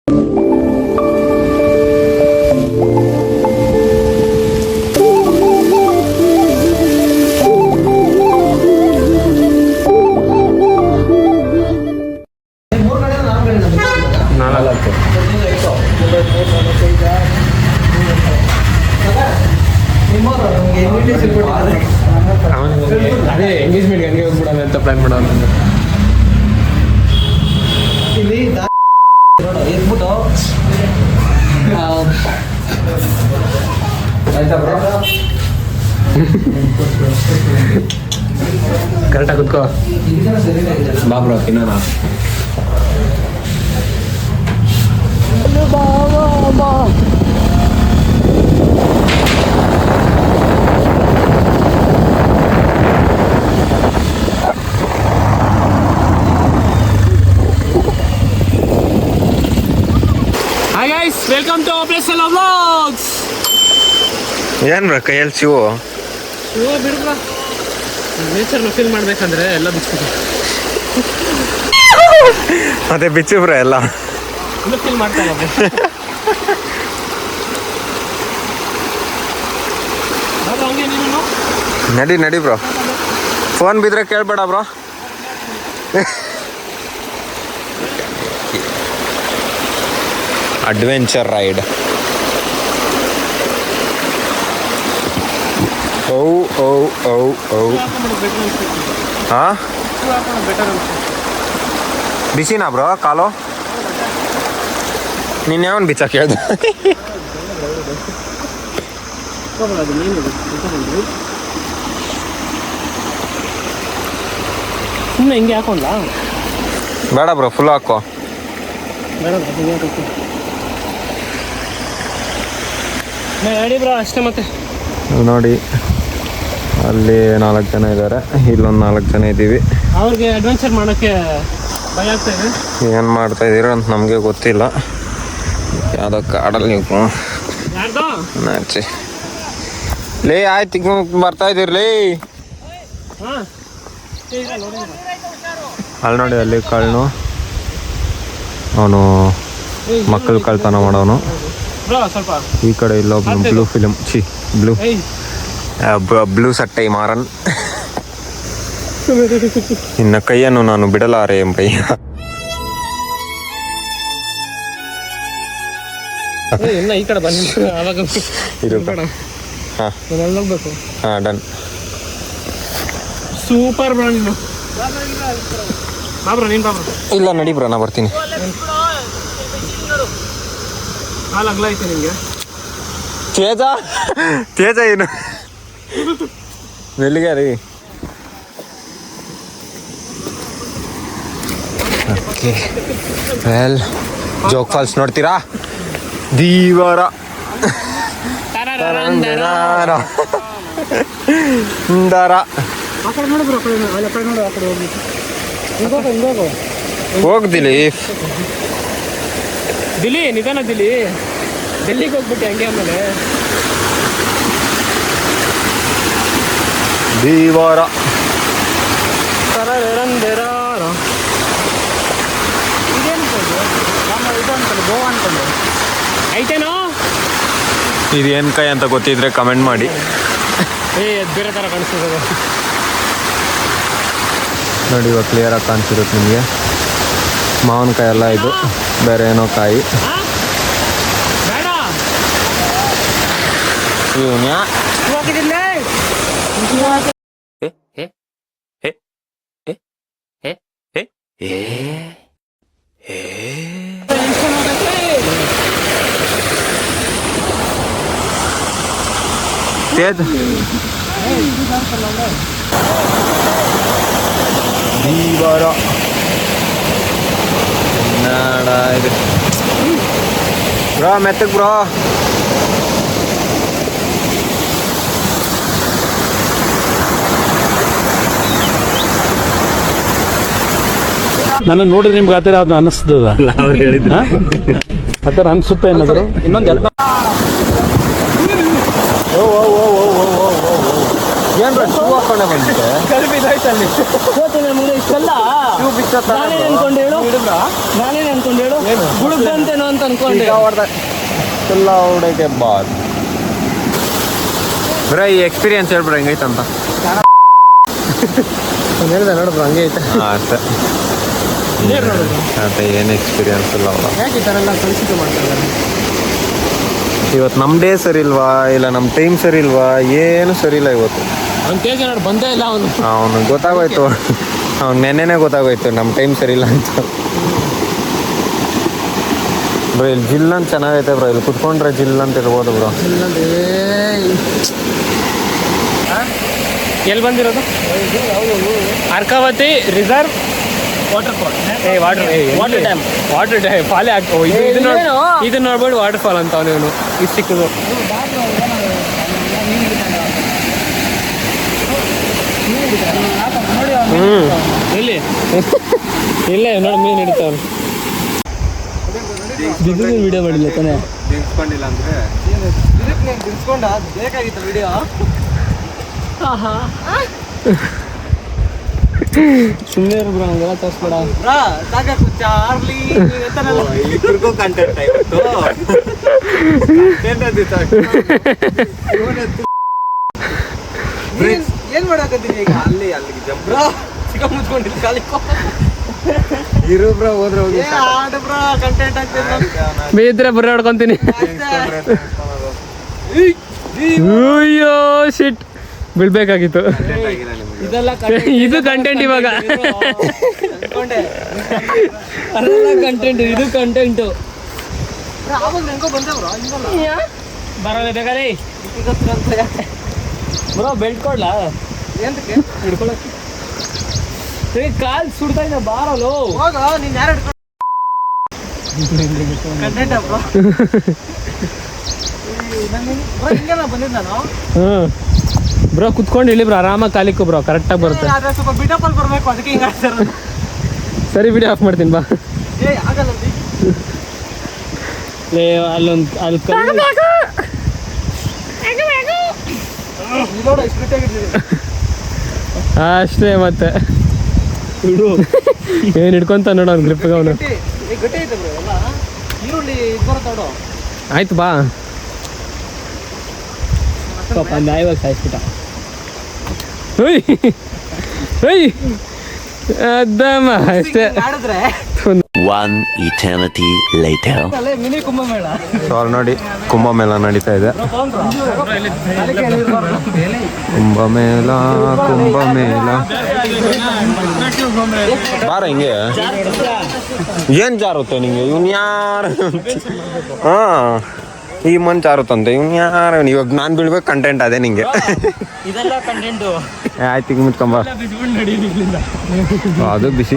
ಅದೇ ಎಂಗೇಜ್ಮೆಂಟ್ ಹಂಗೆ ಹೋಗ್ಬಿಡೋಣ ಅಂತ ಪ್ಲಾನ್ ಮಾಡೋಣ. ಇಲ್ಲಿ ಎದ್ಬಿಟ್ಟು ಕರೆಕ್ಟಾಗಿ ಕುತ್ಕೋ ಬಾಬ್ರೋ ತಿನ್ನೋಣ. Hi guys, welcome to operation vlogs. ಏನ್ ಬ್ರ ಕೈಯಲ್ಲಿ ಶಿವು ಬಿಡ್ರ ನೇಚರ್ನ ಫೀಲ್ ಮಾಡ್ಬೇಕಂದ್ರೆ ಎಲ್ಲ ಬಿಚ್ಚಿದೆ. ಮತ್ತೆ ಬಿಚ್ಚು ಬ್ರ ಎಲ್ಲ ಇನ್ನೂ ಫೀಲ್ ಮಾಡ್ತಾ ಇಲ್ಲ. ನಡಿ ಬ್ರೋ. ಫೋನ್ ಬಿದ್ರೆ ಕೇಳ್ಬೇಡ ಬ್ರೋ. Adventure ride. ಹಾ ಬಿಸಿನಾ ಬ್ರೋ ಕಾಲು? ನೀನ್ ಯಾವನ್ ಬಿಚ್ಚ ಕೇಳ್ದ? ಸುಮ್ಮನೆ ಹಿಂಗೆ ಹಾಕೊಂಡ ಬೇಡ ಬ್ರೋ, ಫುಲ್ ಹಾಕೋ. ಹೇಳಿ ಬ್ರೋ ಅಷ್ಟೇ. ಮತ್ತೆ ನೋಡಿ ಅಲ್ಲಿ 4 ಜನ ಇದ್ದಾರೆ, ಇಲ್ಲೊಂದು 4 ಜನ ಇದ್ದೀವಿ. ಅವ್ರಿಗೆ ಅಡ್ವೆಂಚರ್ ಮಾಡೋಕ್ಕೆ ಭಯ ಆಗ್ತಾ ಇದೆ. ಏನು ಮಾಡ್ತಾ ಇದ್ದೀರ ಅಂತ ನಮಗೆ ಗೊತ್ತಿಲ್ಲ. ಯಾವುದೋ ಕಾಡಲ್ಲಿ ನೀವು ನಾಚಿ ಲೇ ಆಯ್ತು ಬರ್ತಾ ಇದ್ದೀರ್ಲಿ. ಅಲ್ಲಿ ನೋಡಿ ಅಲ್ಲಿ ಕಳ್ನು, ಅವನು ಮಕ್ಕಳು ಕಳ್ತನ ಮಾಡೋನು. ಈ ಕಡೆ ಇಲ್ಲೊಬ್ನು ಬ್ಲೂ ಫಿಲಮ್ ಬ್ಲೂ ಸಟ್ಟೈ ಮಾರನ್. ಇನ್ನ ಕೈಯನ್ನು ನಾನು ಬಿಡಲಾರೆ ಎಂಬಯ್ಯ. ಈ ಕಡೆ ಬನ್ನಿ. ಹಾಂ ಡನ್. Super bro. ನೀನು ಬಾಬ್ರ ನೀನು ಬಾಬ್ರ. ಇಲ್ಲ ನಡಿ ಬ್ರೋ, ನಾ ಬರ್ತೀನಿ. ಹಾಲು ಅಗ್ಲ ಐತೆ ನಿಮಗೆ. ತೇಜ ಏನು ಮೆಲ್ಲಿಗೆ ರೀ. ಓಕೆ ವೆಲ್, ಜೋಗ್ ಫಾಲ್ಸ್ ನೋಡ್ತೀರಾ? ದೀವಾರ ಹೋಗ್ದಿಲಿ ದಿಲ್ಲಿ ನಿಧಾನ. ಡೆಲ್ಲಿಗೆ ಹೋಗ್ಬಿಟ್ಟು ಹಂಗೆ ಆಮೇಲೆ ದೀವಾರ ಗೋವಾ ಅನ್ಕೊಂಡು ಐತೇನೋ. ಇದೇನು ಕಾಯಿ ಅಂತ ಗೊತ್ತಿದ್ರೆ ಕಮೆಂಟ್ ಮಾಡಿ. ಬೇರೆ ಥರ ಕಾಣಿಸ್ತದೆ ನೋಡಿ, ಇವಾಗ ಕ್ಲಿಯರಾಗಿ ಕಾಣಿಸಿರುತ್ತೆ ನಿಮಗೆ. ಮಾವಿನಕಾಯಿ ಎಲ್ಲ ಇದು ಬೇರೆ ಏನೋ ಕಾಯಿ. ದೀವಾರ ಇದು ಬ್ರೋ, ಮೆತ್ತಗೆ ಬ್ರೋ. ನನ್ನ ನೋಡಿದ್ರೆ ನಿಮ್ಗೆ ಆ ಥರ ಅದು ಅನ್ನಿಸ್ತದ? ಆ ಥರ ಅನಿಸುತ್ತೆ ಏನಾದ್ರು? ಇನ್ನೊಂದು ಎಲ್ಲ ಏನ್ ಶೂ ಹಾಕೊಂಡೆ ಬಂದಿದೆ. ಇಷ್ಟೆಲ್ಲ ನಾನೇನ್ ಅನ್ಕೊಂಡೆ ಹೇಳು ನಾನೇನ್ ಅನ್ಕೊಂಡೆ ಹೇಳು ಗುಡುಗ್ದಂತೇನೋ ಅಂತ ಅನ್ಕೊಂಡೆ ಎಲ್ಲ ಹುಡುಗೆ ಬಾಲ್ ಬ್ರ ಈ ಎಕ್ಸ್ಪೀರಿಯನ್ಸ್ ಹೇಳ್ಬ್ರ ಹೆಂಗೈತಂತ ಹೇಳಿದೆ ನೋಡಿದ್ರು ಹಂಗೆ ಐತೆ ಅಷ್ಟೇ ಅದೇ ಏನು ಎಕ್ಸ್ಪೀರಿಯನ್ಸ್ ಇಲ್ಲ ಅವಳ ಯಾಕೆ ಈ ಥರ ಎಲ್ಲ ಕಲಿಸಿಕೆ ಮಾಡ್ತಾರೆ ಇವತ್ತು ನಮ್ಮ ಡೇ ಸರಿ ಇಲ್ವಾ ಇಲ್ಲ ನಮ್ಮ ಟೈಮ್ ಸರಿ ಇಲ್ವಾ ಏನು ಸರಿ ಇಲ್ಲ ಇವತ್ತು ಅವ್ನು ತೇಜ ನೋಡಿ ಬಂದೇ ಇಲ್ಲ ಅವನು ಅವನಿಗೆ ಗೊತ್ತಾಗೋಯ್ತು ಅವ್ನು ನೆನ್ನೆನೇ ಗೊತ್ತಾಗೋಯ್ತು ನಮ್ಮ ಟೈಮ್ ಸರಿ ಇಲ್ಲ ಅಂತ ಬ್ರೋ ಇಲ್ಲಿ ಜಿಲ್ ಅಂತ ಚೆನ್ನಾಗೈತೆ ಬ್ರೋ ಇಲ್ಲಿ ಕುತ್ಕೊಂಡ್ರೆ ಜಿಲ್ ಅಂತ ಇರ್ಬೋದು ಬ್ರೋ ಎಲ್ಲಿ ಬಂದಿರೋದು Arkavathi reserve water fall water dam ಫಾಲೇ ಆಗ್ತವೆ ಇದು ನೋಡ್ಬೇಡಿ ವಾಟರ್ ಫಾಲ್ ಅಂತ ಅವನು ಇದು ಸಿಕ್ಕದು ಇಲ್ಲಿ ಇಲ್ಲೇ ನೋಡಿ ಮೀನು ಹಿಡಿತಾವ್ರು ವಿಡಿಯೋ ಮಾಡಿಲ್ಲ ತಾನೆ ನಿಂತ್ಕೊಂಡಿಲ್ಲ ಅಂದ್ರೆ ಬೇಕಾಗಿತ್ತು ವಿಡಿಯೋ ಸುಮ್ಮನೆ ಇರು ಬ್ರೋ ಹಂಗೆಲ್ಲ ತೋರಿಸ್ಬೇಡ ಸಾಕು ಚಾರ್ಲಿ ಇಬ್ಬರಿಗೂ ಕಂಟೆಂಟ್ ಇವತ್ತು ಏನ್ ಮಾಡಕತ್ತೀನಿ ಈಗ ಅಲ್ಲಿಗೆ ಜಂಪ್ ಚಿಕ್ಕ ಮುಚ್ಕೊಂಡಿಲ್ಲ ಖಾಲಿ ಇರು ಬ್ರೋ ಹೋದ್ರೆ ಹೋಗಿ ಆಡು ಬ್ರೋ ಕಂಟೆಂಟ್ ಆಗ್ತದೆ ಬೇಯಿದ್ರೆ ಬರೀ ಹೊಡ್ಕೊಂತೀನಿ ಅಯ್ಯೋ ಶಿಟ್ ಬೀಳ್ಬೇಕಾಗಿತ್ತು ಇದೆಲ್ಲ ಇದು ಕಂಟೆಂಟ್ ಇವಾಗ ಅದೆಲ್ಲ ಕಂಟೆಂಟ್ ಇದು ಕಂಟೆಂಟು ಆವಾಗ ಹೆಂಗೋ ಬಂದೆ ಬ್ರೋ ಹಿಂಗಲ್ಲ ಬರೋದೇ ಬೇಕಾರೆ ಬ್ರೋ ಬೆಲ್ಟ್ ಕೊಡ್ಲಾ ಎಂತಕ್ಕೆ ಹಿಡ್ಕೊಳಕ್ಕೆ ಕಾಲ್ ಸುಡ್ತಾ ಇದ್ದ ಬಾರಲು ಹೋಗ ನೀನ್ ಯಾರು ಕಂಟೆಂಟ್ ಬ್ರೋ ಬ್ರೋ ಹಿಂಗೆಲ್ಲ ಬಂದಿದ್ದ ನಾನು ಬ್ರೋ ಕುತ್ಕೊಂಡು ಇಲ್ಲಿ ಬ್ರೋ ಆರಾಮಾಗಿ ಕಾಲಿಕ್ಕು ಬ್ರೋ ಕರೆಕ್ಟಾಗಿ ಬರುತ್ತೆ ಆದ್ರೆ ಸ್ವಲ್ಪ ಬಿಡಪಲ್ ಬರ್ಬೇಕು ಅದಕ್ಕೆ ಹಿಂಗೆ ಆಡ್ತಾರೆ ಸರಿ ವಿಡಿಯೋ ಆಫ್ ಮಾಡ್ತೀನಿ ಬಾ ಆಗಲ್ಲ ಅಲ್ಲೊಂದು ಅಲ್ಲಿ ನೋಡ ಎಷ್ಟು ಬಿಟ್ಟಾಗಿರ್ತೀವಿ ಅಷ್ಟೇ ಮತ್ತೆ ಏನು ಹಿಡ್ಕೊಂತ ನೋಡು ಅವ್ನು ಗ್ರಿಪ್ಗೆ ಅವನು ಗಟ್ಟಿ ಐತೆ ಬ್ರೋ ಎಲ್ಲ ಈರುಳ್ಳಿ ಇದು ಬರುತ್ತೆ ನೋಡು ಆಯ್ತು ಬಾ ಪಾಪ ನ್ಯಾಯವಾಗಿ ಸಾಯಿಸ್ಬಿಟ್ಟ ಅದಮ್ಮ ಅಷ್ಟೇ ಆಡಿದ್ರೆ One eternity later. ಅಲ್ಲೇ ಮಿನಿ ಕುಂಭಮೇಳ ಸೊ ಅಲ್ಲಿ ನೋಡಿ ಕುಂಭಮೇಳ ನಡೀತಾ ಇದೆ ಕುಂಭಮೇಳ ಬಾರ ಹಿಂಗೆ ಏನ್ ಜಾರುತ್ತೆ ನಿಂಗೆ ಇವ್ನು ಯಾರು ಹಾ ಈ ಮನ್ ಜಾರುತ್ತಂತೆ ಇವ್ನು ಯಾರು ಇವಾಗ ನಾನು ಬೀಳ್ಬೇಕು ಕಂಟೆಂಟ್ ಅದೇ ನಿಂಗೆ ಇದೆಲ್ಲ ಕಂಟೆಂಟು ಆಯ್ತು ಈಗ ಮುಚ್ಕೊಂಬ ಅದು ಬಿಸಿ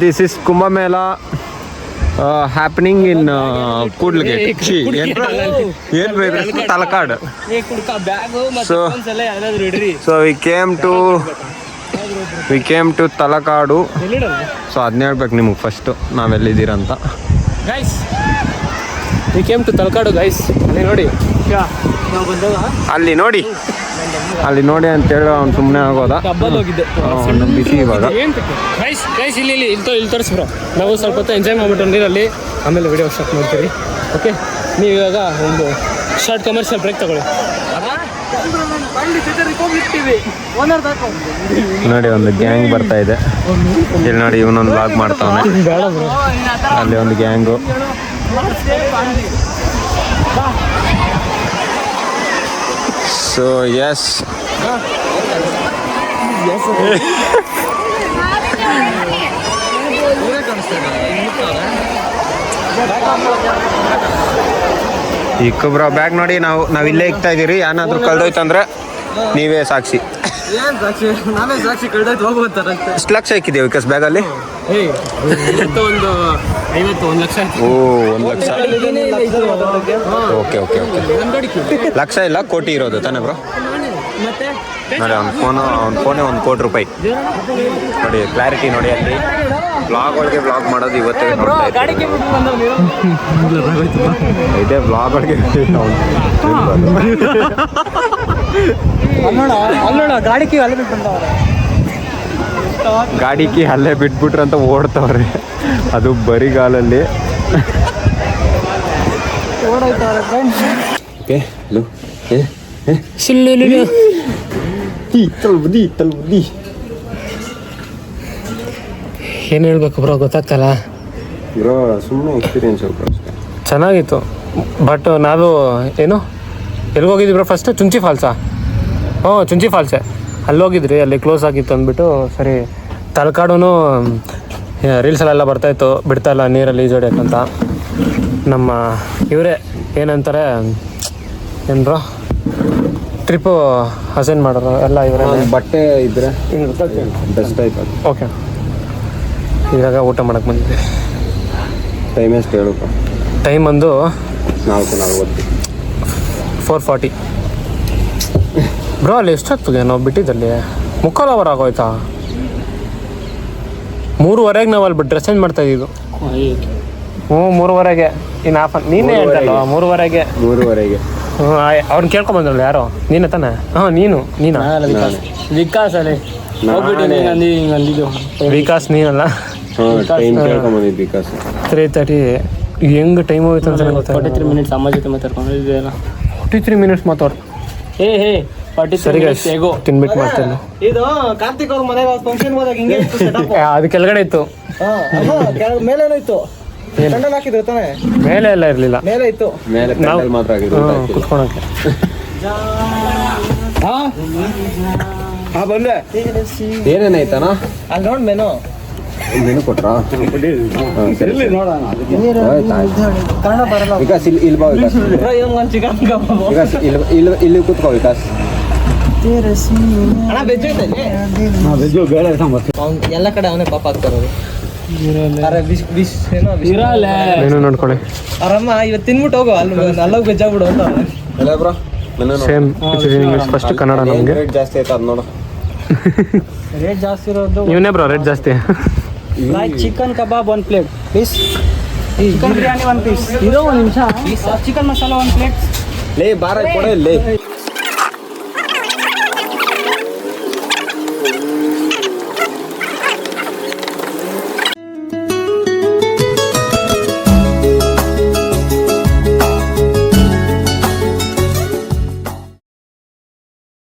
this is Kumbh Mela happening in Kudligate ಏನ್ ಬೇಕು Talakad so we came to Talakadu so ಅದನ್ನ ಹೇಳ್ಬೇಕು ನಿಮ್ಗೆ ಫಸ್ಟು ನಾವೆಲ್ಲಿದ್ದೀರಂತ guys we came to Talakadu guys ಅಲ್ಲಿ ನೋಡಿ ನಾವು ಬಂದಾಗ ಅಲ್ಲಿ ನೋಡಿ ಅಂತೇಳಿ ಅವ್ನು ಸುಮ್ಮನೆ ಆಗೋದ ಹಬ್ಬದ ಹೋಗಿದ್ದೆ ಅವ್ನು ಬಿಸಿ ಇವಾಗ ಗೈಸ್ ಗೈಸ್ ಇಲ್ಲಿ ತೋರಿಸಿ ಬ್ರೋ ನಾವು ಸ್ವಲ್ಪ ಹೊತ್ತು ಎಂಜಾಯ್ ಮಾಡ್ಬಿಟ್ಟು ನೀರಲ್ಲಿ ಆಮೇಲೆ ವಿಡಿಯೋ ಸ್ಟಾರ್ಟ್ ಮಾಡ್ತೀವಿ ಓಕೆ ನೀವು ಇವಾಗ ಒಂದು ಶಾರ್ಟ್ ಕಮರ್ಷಿಯಲ್ ಬ್ರೇಕ್ ತಗೊಳ್ಳಿ ನೋಡಿ ಒಂದು ಗ್ಯಾಂಗ್ ಬರ್ತಾ ಇದೆ ಇಲ್ಲಿ ನೋಡಿ ಇವನೊಂದು ವ್ಲಾಗ್ ಮಾಡ್ತಾವನೆ ಅಲ್ಲಿ ಒಂದು ಗ್ಯಾಂಗು ಸೊ ಎಸ್ ಈ ಕುಬ್ರ ಬ್ಯಾಗ್ ನೋಡಿ ನಾವು ಇಲ್ಲೇ ಇಕ್ತಾ ಇದೀರಿ ಏನಾದ್ರು ಕಳ್ದೋಯ್ತಂದ್ರೆ ನೀವೇ ಸಾಕ್ಷಿ ನಾವೇ ಸಾಕ್ಷಿ ಕಳ್ದೈತೆ ಹೋಗ್ಬೋತಾರಂತೆ ಎಷ್ಟು ಲಕ್ಷ ಇಕ್ಕಿದೀವಿ ವಿಕಾಸ್ ಬ್ಯಾಗಲ್ಲಿ ಒಂದು 50-1 ಲಕ್ಷ ಓ 1 lakh okay okay okay lakh ಇಲ್ಲ ಕೋಟಿ ಇರೋದು ತಾನೇ ಬ್ರೋ ನೋಡಿ ಅವ್ನ ಫೋನೇ 1 ಕೋಟಿ ರೂಪಾಯಿ ನೋಡಿ ಕ್ಲಾರಿಟಿ ನೋಡಿ ಅಲ್ಲಿ ಬ್ಲಾಗ್ ಒಳಗೆ ಬ್ಲಾಗ್ ಮಾಡೋದು ಇವತ್ತೇ ನೋಡ್ತಾ ಇದೇ ಬ್ಲಾಗ್ ಒಳಗೆ ಅಲ್ಲೋಣ ಗಾಡಿ ಅಲ್ಲಿ ಬಿಟ್ಟು ಬಂದವ್ರೆ ಗಾಡಿಗೆ ಅಲ್ಲೇ ಬಿಟ್ಬಿಟ್ರು ಅಂತ ಓಡ್ತವ್ರೆ, ಅದು ಬರಿಗಾಲಲ್ಲಿ. ಏನು ಹೇಳ್ಬೇಕು ಬ್ರೋ ಗೊತ್ತಾಗ್ತಲ್ಲ. ಬ್ರೋ ಸುಮ್ಮನೆ ಎಕ್ಸ್ಪೀರಿಯನ್ಸ್ ಚೆನ್ನಾಗಿತ್ತು. ಬಟ್ ನಾವು ಏನು ಎಲ್ಲಿಗೆ ಹೋಗಿದ್ವಿ ಬ್ರೋ ಫಸ್ಟ್? ಚುಂಚಿ ಫಾಲ್ಸಾ? ಹ್ಞೂ ಚುಂಚಿ ಫಾಲ್ಸೆ. ಅಲ್ಲಿ ಹೋಗಿದ್ರಿ, ಅಲ್ಲಿ ಕ್ಲೋಸ್ ಆಗಿತ್ತು ಅಂದ್ಬಿಟ್ಟು ಸರಿ ತಲಕಾಡು ರೀಲ್ಸಲ್ಲೆಲ್ಲ ಬರ್ತಾಯಿತ್ತು, ಬಿಡ್ತಾಯಿಲ್ಲ ನೀರಲ್ಲಿ ಈಜಾಡಕ್ಕಂತ. ನಮ್ಮ ಇವರೇ ಏನಂತಾರೆ ಏನು ಬ್ರೋ ಟ್ರಿಪ್ಪು ಅಸೈನ್ ಮಾಡೋರು ಎಲ್ಲ ಇವರೇ. ಬಟ್ಟೆ ಇದ್ರೆ ಬೆಸ್ಟ್ ಆಯ್ತು. ಓಕೆ, ಇವಾಗ ಊಟ ಮಾಡಕ್ಕೆ ಬಂದಿದ್ವಿ. ಟೈಮ್ ಎಷ್ಟು ಹೇಳಪ್ಪ? ಟೈಮ್ ಒಂದು 4:40. 4:40. ಬ್ರೋ ಅಲ್ಲಿ ಎಷ್ಟಾಗ್ತದೆ ನಾವು ಬಿಟ್ಟಿದ್ದಲ್ಲಿ? 3:15 hour ಆಗೋಯ್ತಾ? 3:30ಗೆ ನಾವು ಅಲ್ಲಿ ಡ್ರೆಸ್ ಚೇಂಜ್ ಮಾಡ್ತಾ ಇದ್ದಿದ್ದು. ಹ್ಞೂ 3:30ಗೆ. ಇನ್ನು ನೀನೇ ಹೇಳ್ತಲ್ಲ 3:30ಗೆ. 3:30ಗೆ ಹ್ಞೂ ಅವ್ರನ್ನ ಕೇಳ್ಕೊಂಬಂದ್ರಲ್ಲ ಯಾರೋ? ನೀನೇ ತಾನೆ? ಹಾಂ ನೀನು ವಿಕಾಸ್ ಅಲ್ಲಿ ವಿಕಾಸ್ ನೀನಲ್ಲ? ಟೈಮ್ ಕೇಳ್ಕೊಂಬಂದಿದ್ದು ವಿಕಾಸ್. 3:30. ಹೆಂಗೆ ಟೈಮ್ ಹೋಯ್ತು ಅಂತ ಗೊತ್ತಾ? 43 minutes ಅಮ್ಮ ಜೊತೆ ಮಾತಾಡ್ಕೊಂಡಿದ್ದೆಲ್ಲ. 43 minutes ಮಾತಾಡ್. ಸರಿ ಗೈಸ್, ತಿನ್ಬಿಟ್ಟು ಮಾಡ್ತೇನೆ. ಇದು ಕಾರ್ತಿಕ್ ಅವ್ರ ಮನೆಗೆ ಫಂಕ್ಷನ್ ಹೋದಾಗ ಹಿಂಗೆ ಸೆಟಪ್. ಅದು ಕೆಳಗಡೆ ಇತ್ತು. ಮೇಲೇನೋ ಇತ್ತು, ಪೆಂಡಲ್ ಹಾಕಿದ್ರು ತಾನೆ? ಮೇಲೆ ಎಲ್ಲ ಇರಲಿಲ್ಲ, ಮೇಲೆ ಇತ್ತು. ಮೇಲೆ ಪೆಂಡಲ್ ಮಾತ್ರ ಆಗಿದ್ದು. ಕುತ್ಕೊಳಕ್ಕೆ. ಬಂದೆ. ಏನೇನಾಯ್ತಾನ ಅಲ್ಲಿ ನೋಡ್ ಮೆನು ಮೆನು ಕೊಟ್ರಾ? ಕನ್ನಡ ಬರಲ್ಲ. ವಿಕಾಸ್ ಇಲ್ಲಿ ಬಾ ವಿಕಾಸ್. ಚಿಕನ್ ವಿಕಾಸ್ ಇಲ್ಲಿ ಕೂತ್ಕೋ ವಿಕಾಸ್. ಅಣ್ಣ ವೆಜ್ ಐತೆ ಎಲ್ಲ ಕಡೆ ಅವನೇ ಪಾಪ ಆಗ್ತಾರೋದು. ಮೆನು ನೋಡ್ಕೊಳ್ಳಿ. ಅವ್ರಮ್ಮ ಇವತ್ತು ತಿನ್ಬಿಟ್ಟು ಹೋಗು, ಅಲ್ಲಿ ವೆಜ್ ಆಗ್ಬಿಡು ಅಂತ. ಎಲ್ಲ bro same English first Kannada ನಮಗೆ. ರೇಟ್ ಜಾಸ್ತಿ ಆಯ್ತು ಅದು ನೋಡು. ರೇಟ್ ಜಾಸ್ತಿ ಇರೋದು ಇವನೇ ಬ್ರೋ ರೇಟ್ ಜಾಸ್ತಿ. Chicken kebab 1 plate please. Chicken biryani 1 piece. ಇದು 1 ನಿಮಿಷ. Chicken masala 1 plate. ಲೇ ಬಾರ ಕೊಡ ಲೇ.